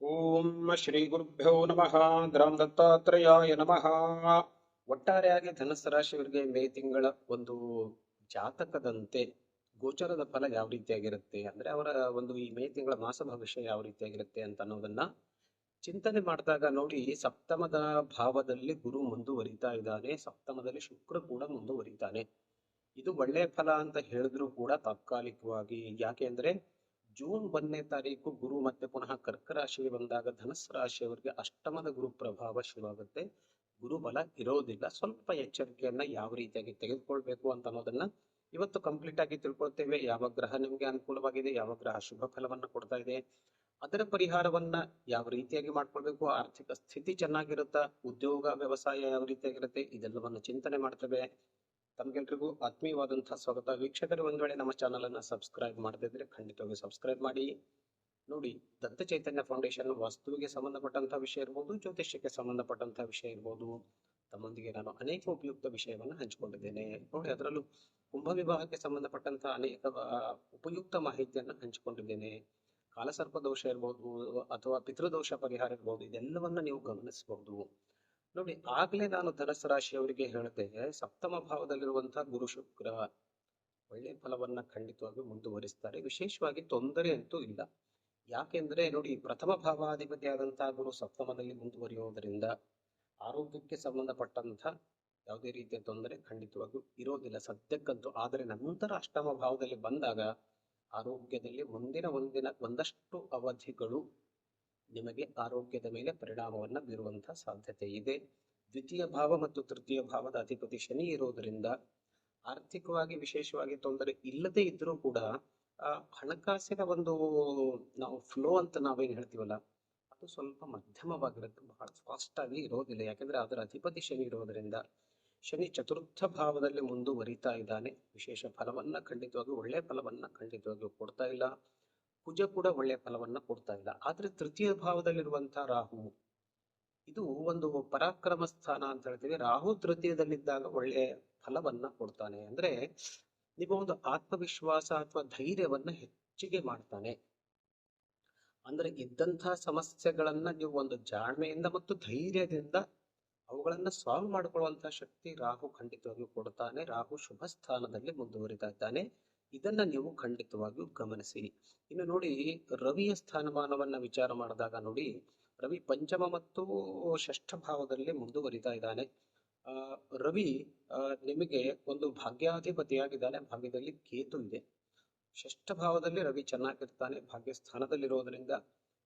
ಓಂ ಶ್ರೀ ಗುರುಭ್ಯೋ ನಮಃ. ಗ್ರಾಮ ದತ್ತಾತ್ರೇಯಾಯ ನಮಃ. ಒಟ್ಟಾರೆಯಾಗಿ ಧನುಸ್ಸು ರಾಶಿಯವರಿಗೆ ಮೇ ತಿಂಗಳ ಒಂದು ಜಾತಕದಂತೆ ಗೋಚರದ ಫಲ ಯಾವ ರೀತಿಯಾಗಿರುತ್ತೆ ಅಂದ್ರೆ ಅವರ ಒಂದು ಈ ಮೇ ತಿಂಗಳ ಮಾಸ ಭವಿಷ್ಯ ಯಾವ ರೀತಿಯಾಗಿರುತ್ತೆ ಅಂತ ಅನ್ನೋದನ್ನ ಚಿಂತನೆ ಮಾಡಿದಾಗ ನೋಡಿ, ಸಪ್ತಮದ ಭಾವದಲ್ಲಿ ಗುರು ಮುಂದುವರಿತಾ ಇದ್ದಾನೆ, ಸಪ್ತಮದಲ್ಲಿ ಶುಕ್ರ ಕೂಡ ಮುಂದುವರಿತಾನೆ. ಇದು ಒಳ್ಳೆಯ ಫಲ ಅಂತ ಹೇಳಿದ್ರು ಕೂಡ ತಾತ್ಕಾಲಿಕವಾಗಿ. ಯಾಕೆ ಅಂದ್ರೆ ಜೂನ್ 1ನೇ ತಾರೀಕು ಗುರು ಮತ್ತೆ ಪುನಃ ಕರ್ಕ ರಾಶಿಗೆ ಬಂದಾಗ ಧನುಸ್ಸು ರಾಶಿಯವರಿಗೆ ಅಷ್ಟಮದ ಗುರು ಪ್ರಭಾವ ಶುರುವಾಗುತ್ತೆ. ಗುರುಬಲ ಇರೋದಿಲ್ಲ. ಸ್ವಲ್ಪ ಎಚ್ಚರಿಕೆಯನ್ನ ಯಾವ ರೀತಿಯಾಗಿ ತೆಗೆದುಕೊಳ್ಬೇಕು ಅಂತ ಅನ್ನೋದನ್ನ ಇವತ್ತು ಕಂಪ್ಲೀಟ್ ಆಗಿ ತಿಳ್ಕೊಳ್ತೇವೆ. ಯಾವ ಗ್ರಹ ನಿಮ್ಗೆ ಅನುಕೂಲವಾಗಿದೆ, ಯಾವ ಗ್ರಹ ಶುಭ ಫಲವನ್ನ ಕೊಡ್ತಾ ಇದೆ, ಅದರ ಪರಿಹಾರವನ್ನ ಯಾವ ರೀತಿಯಾಗಿ ಮಾಡ್ಕೊಳ್ಬೇಕು, ಆರ್ಥಿಕ ಸ್ಥಿತಿ ಚೆನ್ನಾಗಿರುತ್ತಾ, ಉದ್ಯೋಗ ವ್ಯವಸಾಯ ಯಾವ ರೀತಿಯಾಗಿರುತ್ತೆ, ಇದೆಲ್ಲವನ್ನು ಚಿಂತನೆ ಮಾಡ್ತೇವೆ. ತಮ್ಗೆಲ್ರಿಗೂ ಆತ್ಮೀಯವಾದಂತಹ ಸ್ವಾಗತ. ವೀಕ್ಷಕರು, ಒಂದ್ ವೇಳೆ ನಮ್ಮ ಚಾನಲ್ ಅನ್ನ ಸಬ್ಸ್ಕ್ರೈಬ್ ಮಾಡದಿದ್ರೆ ಖಂಡಿತವಾಗಿ ಸಬ್ಸ್ಕ್ರೈಬ್ ಮಾಡಿ. ನೋಡಿ, ದತ್ತ ಚೈತನ್ಯ ಫೌಂಡೇಶನ್ ವಾಸ್ತುವಿಗೆ ಸಂಬಂಧಪಟ್ಟಂತಹ ವಿಷಯ ಇರ್ಬೋದು, ಜ್ಯೋತಿಷ್ಯಕ್ಕೆ ಸಂಬಂಧಪಟ್ಟಂತಹ ವಿಷಯ ಇರ್ಬೋದು, ತಮ್ಮೊಂದಿಗೆ ನಾನು ಅನೇಕ ಉಪಯುಕ್ತ ವಿಷಯವನ್ನ ಹಂಚಿಕೊಂಡಿದ್ದೇನೆ. ನೋಡಿ, ಅದರಲ್ಲೂ ಕುಂಭ ವಿವಾಹಕ್ಕೆ ಸಂಬಂಧಪಟ್ಟಂತಹ ಅನೇಕ ಉಪಯುಕ್ತ ಮಾಹಿತಿಯನ್ನ ಹಂಚಿಕೊಂಡಿದ್ದೇನೆ. ಕಾಲಸರ್ಪ ದೋಷ ಇರ್ಬೋದು ಅಥವಾ ಪಿತೃದೋಷ ಪರಿಹಾರ ಇರ್ಬೋದು, ಇದೆಲ್ಲವನ್ನ ನೀವು ಗಮನಿಸಬಹುದು. ನೋಡಿ, ಆಗ್ಲೇ ನಾನು ಧನುಸ್ಸು ರಾಶಿಯವರಿಗೆ ಹೇಳಿದೆ, ಸಪ್ತಮ ಭಾವದಲ್ಲಿರುವಂತಹ ಗುರು ಶುಕ್ರ ಒಳ್ಳೆ ಫಲವನ್ನ ಖಂಡಿತವಾಗಿ ಮುಂದುವರಿಸ್ತಾರೆ. ವಿಶೇಷವಾಗಿ ತೊಂದರೆ ಅಂತೂ ಇಲ್ಲ. ಯಾಕೆಂದ್ರೆ ನೋಡಿ, ಪ್ರಥಮ ಭಾವಾಧಿಪತಿ ಆದಂತಹ ಗುರು ಸಪ್ತಮದಲ್ಲಿ ಮುಂದುವರಿಯುವುದರಿಂದ ಆರೋಗ್ಯಕ್ಕೆ ಸಂಬಂಧಪಟ್ಟಂತ ಯಾವುದೇ ರೀತಿಯ ತೊಂದರೆ ಖಂಡಿತವಾಗಿಯೂ ಇರೋದಿಲ್ಲ ಸದ್ಯಕ್ಕಂತೂ. ಆದರೆ ನಂತರ ಅಷ್ಟಮ ಭಾವದಲ್ಲಿ ಬಂದಾಗ ಆರೋಗ್ಯದಲ್ಲಿ ಮುಂದಿನ ಒಂದಷ್ಟು ಅವಧಿಗಳು ನಿಮಗೆ ಆರೋಗ್ಯದ ಮೇಲೆ ಪರಿಣಾಮವನ್ನ ಬೀರುವಂತಹ ಸಾಧ್ಯತೆ ಇದೆ. ದ್ವಿತೀಯ ಭಾವ ಮತ್ತು ತೃತೀಯ ಭಾವದ ಅಧಿಪತಿ ಶನಿ ಇರೋದರಿಂದ ಆರ್ಥಿಕವಾಗಿ ವಿಶೇಷವಾಗಿ ತೊಂದರೆ ಇಲ್ಲದೆ ಇದ್ರೂ ಕೂಡ ಹಣಕಾಸಿನ ಒಂದು ನಾವು ಫ್ಲೋ ಅಂತ ನಾವೇನ್ ಹೇಳ್ತೀವಲ್ಲ, ಅದು ಸ್ವಲ್ಪ ಮಧ್ಯಮವಾಗಿರುತ್ತೆ, ಬಹಳ ಫಾಸ್ಟ್ ಆಗಿ ಇರೋದಿಲ್ಲ. ಯಾಕಂದ್ರೆ ಅದರ ಅಧಿಪತಿ ಶನಿ ಇರೋದರಿಂದ. ಶನಿ ಚತುರ್ಥ ಭಾವದಲ್ಲಿ ಮುಂದುವರಿತಾ ಇದ್ದಾನೆ. ವಿಶೇಷ ಫಲವನ್ನ ಖಂಡಿತವಾಗಿ, ಒಳ್ಳೆಯ ಫಲವನ್ನ ಖಂಡಿತವಾಗಿ ಕೊಡ್ತಾ ಇಲ್ಲ. ಕುಜ ಕೂಡ ಒಳ್ಳೆಯ ಫಲವನ್ನ ಕೊಡ್ತಾ ಇಲ್ಲ. ಆದ್ರೆ ತೃತೀಯ ಭಾವದಲ್ಲಿರುವಂತಹ ರಾಹು, ಇದು ಒಂದು ಪರಾಕ್ರಮ ಸ್ಥಾನ ಅಂತ ಹೇಳ್ತೀವಿ. ರಾಹು ತೃತೀಯದಲ್ಲಿದ್ದಾಗ ಒಳ್ಳೆಯ ಫಲವನ್ನ ಕೊಡ್ತಾನೆ. ಅಂದ್ರೆ ನಿಮ್ಮ ಒಂದು ಆತ್ಮವಿಶ್ವಾಸ ಅಥವಾ ಧೈರ್ಯವನ್ನ ಹೆಚ್ಚಿಗೆ ಮಾಡ್ತಾನೆ. ಅಂದ್ರೆ ಇದ್ದಂತಹ ಸಮಸ್ಯೆಗಳನ್ನ ನೀವು ಒಂದು ಜಾಣ್ಮೆಯಿಂದ ಮತ್ತು ಧೈರ್ಯದಿಂದ ಅವುಗಳನ್ನ ಸಾಲ್ವ್ ಮಾಡಿಕೊಳ್ಳುವಂತಹ ಶಕ್ತಿ ರಾಹು ಖಂಡಿತವಾಗಿಯೂ ಕೊಡ್ತಾನೆ. ರಾಹು ಶುಭ ಸ್ಥಾನದಲ್ಲಿ ಮುಂದುವರಿತಾ ಇದ್ದಾನೆ. ಇದನ್ನ ನೀವು ಖಂಡಿತವಾಗಿಯೂ ಗಮನಿಸಿ. ಇನ್ನು ನೋಡಿ, ರವಿಯ ಸ್ಥಾನಮಾನವನ್ನ ವಿಚಾರ ಮಾಡಿದಾಗ ನೋಡಿ, ರವಿ ಪಂಚಮ ಮತ್ತು ಷಷ್ಠ ಭಾವದಲ್ಲಿ ಮುಂದುವರಿತಾ ಇದ್ದಾನೆ. ರವಿ ನಿಮಗೆ ಒಂದು ಭಾಗ್ಯಾಧಿಪತಿಯಾಗಿದ್ದಾನೆ. ಭಾಗ್ಯದಲ್ಲಿ ಕೇತು ಇದೆ. ಷಷ್ಠ ಭಾವದಲ್ಲಿ ರವಿ ಚೆನ್ನಾಗಿರ್ತಾನೆ. ಭಾಗ್ಯ ಸ್ಥಾನದಲ್ಲಿರೋದ್ರಿಂದ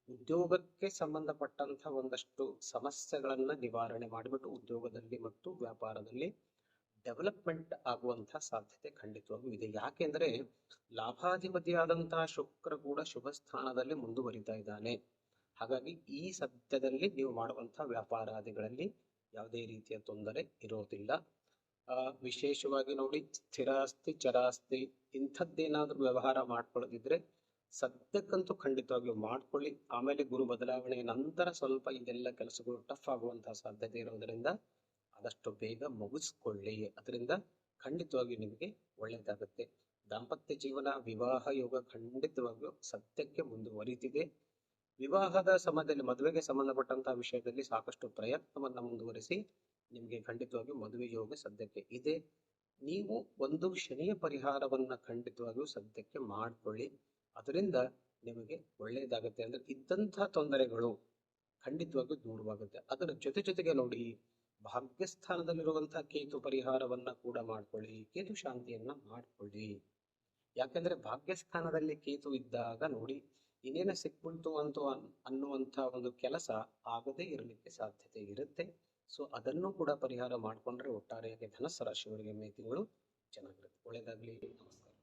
ಉದ್ಯೋಗಕ್ಕೆ ಸಂಬಂಧಪಟ್ಟಂತ ಒಂದಷ್ಟು ಸಮಸ್ಯೆಗಳನ್ನ ನಿವಾರಣೆ ಮಾಡಿಬಿಟ್ಟು ಉದ್ಯೋಗದಲ್ಲಿ ಮತ್ತು ವ್ಯಾಪಾರದಲ್ಲಿ ಡೆವಲಪ್ಮೆಂಟ್ ಆಗುವಂತಹ ಸಾಧ್ಯತೆ ಖಂಡಿತವಾಗಿಯೂ ಇದೆ. ಯಾಕೆಂದ್ರೆ ಲಾಭಾಧಿಪತಿಯಾದಂತಹ ಶುಕ್ರ ಕೂಡ ಶುಭ ಸ್ಥಾನದಲ್ಲಿ ಮುಂದುವರಿತಾ ಇದ್ದಾನೆ. ಹಾಗಾಗಿ ಈ ಸದ್ಯದಲ್ಲಿ ನೀವು ಮಾಡುವಂತಹ ವ್ಯಾಪಾರಾದಿಗಳಲ್ಲಿ ಯಾವುದೇ ರೀತಿಯ ತೊಂದರೆ ಇರೋದಿಲ್ಲ. ವಿಶೇಷವಾಗಿ ನೋಡಿ, ಸ್ಥಿರಾಸ್ತಿ ಚರಾಸ್ತಿ ಇಂಥದ್ದೇನಾದ್ರೂ ವ್ಯವಹಾರ ಮಾಡ್ಕೊಳ್ಳೋದಿದ್ರೆ ಸದ್ಯಕ್ಕಂತೂ ಖಂಡಿತವಾಗಿಯೂ ಮಾಡ್ಕೊಳ್ಳಿ. ಆಮೇಲೆ ಗುರು ಬದಲಾವಣೆ ನಂತರ ಸ್ವಲ್ಪ ಇದೆಲ್ಲ ಕೆಲಸಗಳು ಟಫ್ ಆಗುವಂತಹ ಸಾಧ್ಯತೆ ಇರೋದರಿಂದ ಆದಷ್ಟು ಬೇಗ ಮುಗಿಸ್ಕೊಳ್ಳಿ. ಅದರಿಂದ ಖಂಡಿತವಾಗಿಯೂ ನಿಮಗೆ ಒಳ್ಳೆಯದಾಗುತ್ತೆ. ದಾಂಪತ್ಯ ಜೀವನ, ವಿವಾಹ ಯೋಗ ಖಂಡಿತವಾಗಿಯೂ ಸದ್ಯಕ್ಕೆ ಮುಂದುವರಿತಿದೆ. ವಿವಾಹದ ಸಮಯದಲ್ಲಿ ಮದುವೆಗೆ ಸಂಬಂಧಪಟ್ಟಂತಹ ವಿಷಯದಲ್ಲಿ ಸಾಕಷ್ಟು ಪ್ರಯತ್ನವನ್ನ ಮುಂದುವರಿಸಿ ನಿಮಗೆ ಖಂಡಿತವಾಗಿಯೂ ಮದುವೆ ಯೋಗ ಸದ್ಯಕ್ಕೆ ಇದೆ. ನೀವು ಒಂದು ಶನಿಯ ಪರಿಹಾರವನ್ನ ಖಂಡಿತವಾಗಿಯೂ ಸದ್ಯಕ್ಕೆ ಮಾಡ್ಕೊಳ್ಳಿ. ಅದರಿಂದ ನಿಮಗೆ ಒಳ್ಳೆಯದಾಗುತ್ತೆ. ಅಂದ್ರೆ ಇದ್ದಂತಹ ತೊಂದರೆಗಳು ಖಂಡಿತವಾಗಿಯೂ ದೂರವಾಗುತ್ತೆ. ಅದರ ಜೊತೆಗೆ ನೋಡಿ, ಭಾಗ್ಯಸ್ಥಾನದಲ್ಲಿರುವಂತಹ ಕೇತು ಪರಿಹಾರವನ್ನ ಕೂಡ ಮಾಡ್ಕೊಳ್ಳಿ. ಕೇತು ಶಾಂತಿಯನ್ನ ಮಾಡ್ಕೊಳ್ಳಿ. ಯಾಕಂದ್ರೆ ಭಾಗ್ಯಸ್ಥಾನದಲ್ಲಿ ಕೇತು ಇದ್ದಾಗ ನೋಡಿ, ಇನ್ನೇನ ಸಿಕ್ಬಿಡ್ತು ಅಂತೂ ಅನ್ನುವಂತ ಒಂದು ಕೆಲಸ ಆಗದೇ ಇರಲಿಕ್ಕೆ ಸಾಧ್ಯತೆ ಇರುತ್ತೆ. ಸೊ ಅದನ್ನು ಕೂಡ ಪರಿಹಾರ ಮಾಡಿಕೊಂಡ್ರೆ ಒಟ್ಟಾರೆಯಾಗಿ ಧನುಸ್ಸು ರಾಶಿಯವರಿಗೆ ಮೇ ತಿಂಗಳು ಚೆನ್ನಾಗಿರುತ್ತೆ. ಒಳ್ಳೆಯದಾಗ್ಲಿ. ನಮಸ್ಕಾರ.